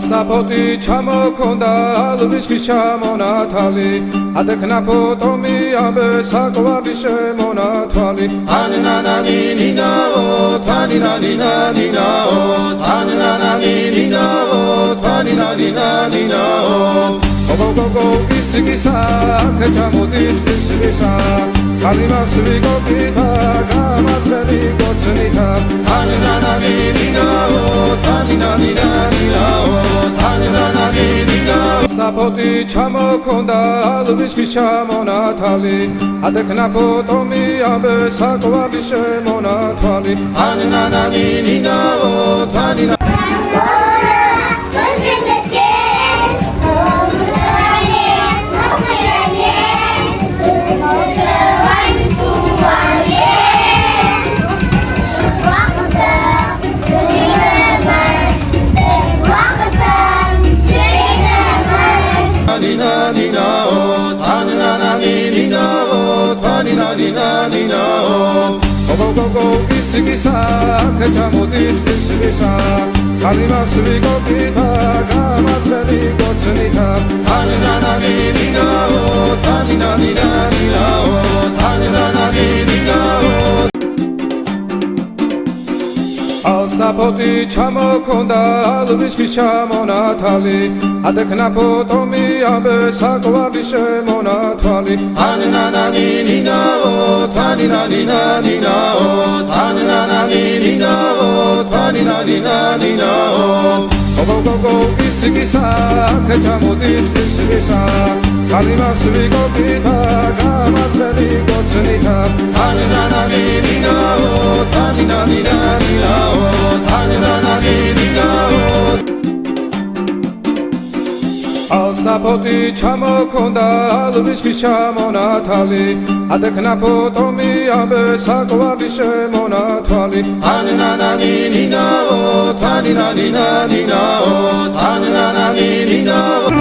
ასტაფოტი ჩამოქონდა ალვისკის ჩამონათალი ადექნა ფოტომი ამბე საყვარლი შემონათვალი ანანანინინაო თანინანინანინაო ანანანინინაო თანინანინანინაო გოგოგოგო ისიგისა ქეჩამოდის ისიგისა წყალიმასვი გოგითა გამაძრელი გოცნითა ანანანინინაო ასტაფოტი ჩამოქონდა ალვისკის ჩამონათალი ადექნა ფოტომი ამბე საყვარლი შემონათვალი ანანანინინაო გოგოგოგო ისიგისა ქეჩამოდის ისიგისა წყალიმასვი გოგითა გამაძრელი გოცნითა ანანანინინაო თანინანინანინაო თანინანინინაო ასტაფოტი ჩამოქონდა ალვისკის ჩამონათალი ადექნა ფოტომი ამბე საყვარლი შემონათვალი ანანანინინაო თანინანინანინაო თანინანინინაო თანინანინანინაო გოგოგოგო ისიგისა ქეჩამოდის ისიგისა წყალიმასვი გოგითა გამაძრელი გოცნითა ანანანინინაო თანინანინანინაო ასტაფოტი ჩამოქონდა ალვისკის ჩამონათალი ადექნა ფოტომი ამბე საყვარლი შემონათვალი ანანანინინაო თანინანინანინაო თანინანინინაო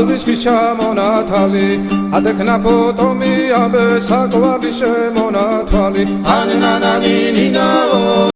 ალვისკის ჩამონათალი ადექნა ფოტომი ამბე საყვარლი შემონათვალი ანანანინინაო